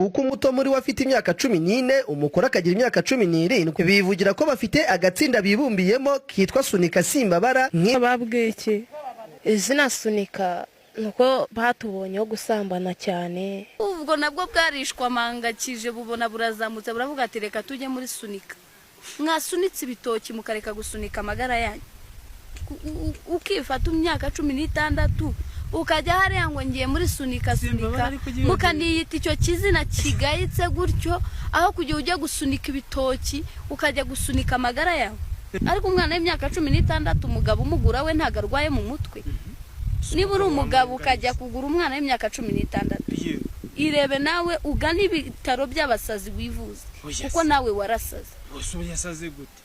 uko umuto muri we afite imyaka 14 umukuru akagira imyaka 17 bivugira ko bafite agatsinda bibumbiyemo kitwa Sunika Simbabara. Babweke izina Sunika nuko batubonyeho gusambana cyane, ubwo nabwo bwarishwa mangakije bubona burazamutse buravuga ati reka tujye muri Sunika. Mwasunitse ibitoki mukareka gusunika amagara yanyu, ukifata imyaka 16 ukajya hariya ngo ngiye muri Sunika mukaniyita icyo kizina kigayitse gutyo, aho kujya ujya gusunika ibitoki ukajya gusunika amagara yawe. Ariko umwana w'imyaka 16 umugabo umugura we ntago arwaye mu mutwe. Niba uri umugabo ukajya kugura umwana w'imyaka 16 irebe nawe ugana ibitaro by'abasazi wivuze kuko nawe warasaze. Usubiye saze gute?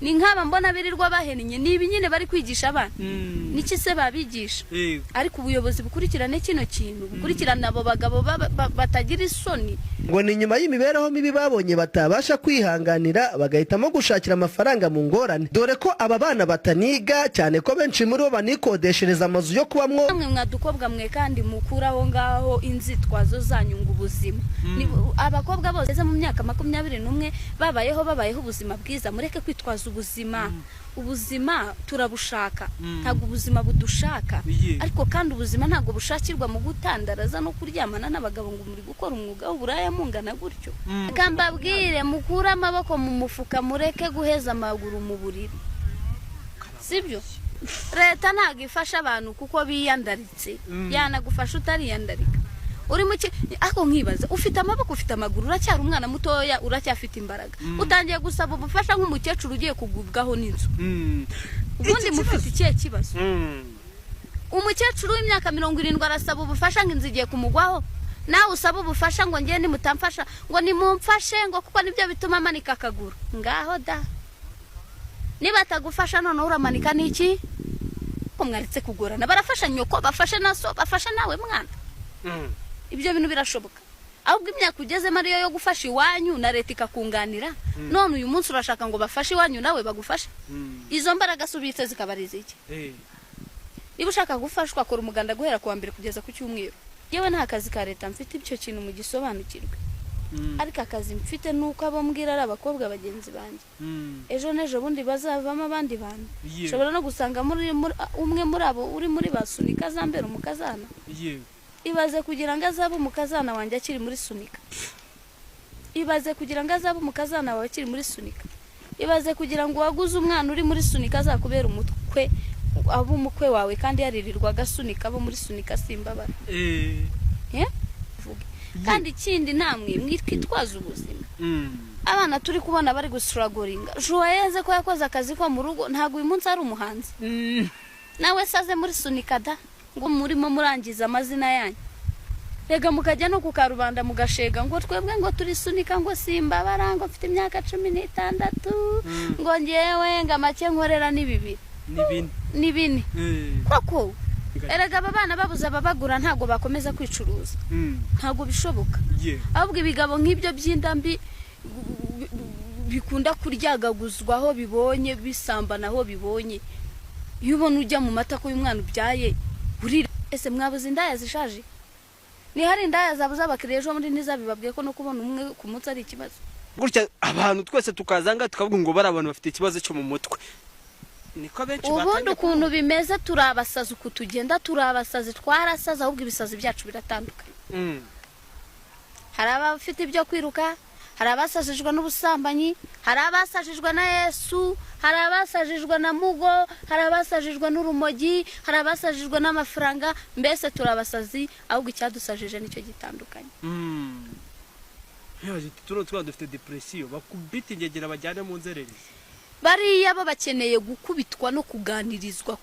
Ni nk'aba mbona birirwa bahennye nibi nyine bari kwigisha abana. Niki se babigisha? Ariko ubuyobozi bukurikirane kino kintu, bukurikirana abo bagabo batagira isoni. Ngo ni nyuma y'imibereho mibi babonye batabasha kwihanganira bagahitamo gushakira amafaranga mu ngorane, dore ko aba bana bataniga cyane ko benshi muri bo banikodeshereza amazu yo kubamwo. Namwe mwadukobwa mwe kandi mukuraho ngaho inzitwazo zanyunga ubuzima. Abakobwa bose mu myaka 21 babayeho ubuzima bwiza, mureke kwitwaza ubuzima. Ubuzima turabushaka, ntago ubuzima budushaka. Ariko kandi ubuzima ntago bushakirwa mu gutandaraza no kuryamana n'abagabo ngo muri gukora umwuga w'uburaya mungana gutyo. Kambabwire mukura amaboko mu mufuka, mureke guheza amaguru mu buriri. Sibyo? Leta ntago ifasha abantu kuko biyandaritse, yanagufasha utariyandarika. Uri muke ako nkibaza ufite amaboko ufite amaguru uracyari umwana mutoya uracyafite imbaraga, utangiye gusaba ubufasha nk'umukecuru ugiye kugubwaho n'inzu. Ubundi mufite ikihe kibazo? Umukecuru w'imyaka 70 arasaba ubufasha ngo inzigiye kumugwaho, nawe usaba ubufasha ngo ngiye nimutamfasha ngo nimumfashe ngo kuko nibyo bituma manika akaguru. Ngaho da niba atagufasha none uramanika niki? Umwaritse kugorana barafasha nyoko bafashe naso bafasha nawe mwana. Ibyo bintu birashoboka. Ahubwo imyaka ugezemo ariyo yo gufasha iwanyu na leta ikakunganira, none uyu munsi urashaka ngo bafashe iwanyu nawe bagufashe. Izo mbaraga subitse zikabariza iki? Niba ushaka gufashwa akora umuganda guhera ku wa mbere kugeza ku cyumweru. Yewe nta kazi ka leta mfite ibyo kintu mu gisobanukirwe. Ariko akazi mfite nuko abo mbwira ari abakobwa bagenzi banje. Ejo nejo bundi bazavamo abandi bantu. Shobora no gusanga muri umwe muri abo uri muri basunika zambera umukazana. Ibaze kugira ngo azabe umukazana wanjye akiri muri Sunika. Ibaze kugira ngo azabe umukazana wawe akiri muri Sunika. Ibaze kugira ngo waguze umwana uri muri Sunika azakubera umutwe abo umukwe wawe kandi yaririrwa gasunika abo muri Sunika Simbabara. Kandi ikindi namwe mwitwaza ubuzima. Abana turi kubona bari gustrugglinga. Joyeze ko yakoze akazi ko mu rugo ntago uyu munsi ari umuhanzi. Nawe saze muri Sunika da ngo murimo murangiza amazina yanyu. Rega mukajya no kukarubanda mugashega ngo twebwe ngo turi Sunika ngo Simbabara ngo mfite imyaka 16 ngo ngewe nga make nkorera ni bibiri koko. Erega abana babuza babagura ntago bakomeza kwicuruza, ntago bishoboka. Ahubwo ibigabo nk'ibyo by'indambi bikunda kuryagaguzwaho bibonye bisambana aho bibonye. Yubona ujya mu mata ko y'umwana ubyaye urira. Ese mwabuze indaya zishaje? Ni hari indaya zabuza abakiriya ejo muri ntizabibabwiye ko no kubona umwe ku munsi ari ikibazo. Gutya abantu twese tukazanga tukavuga ngo bari abantu bafite ikibazo cyo mu mutwe. Niko benshi ubundi ukuntu bimeze turabasaza uko tugenda turabasaza twarasaza, ahubwo ibisazi byacu biratandukanye. Hari abafite ibyo kwiruka, hari abasajijwe n'ubusambanyi, hari abasajijwe na Yesu, hari abasajijwe na mugo, hari abasajijwe n'urumogi, hari abasajijwe n'amafaranga. Mbese turabasazi ahubwo icyadusajije nicyo gitandukanye. Yaje tuno dufite depression bakubita ingegera bajyana mu nzererezi. Bariya bo bakeneye gukubitwa no kuganirizwa.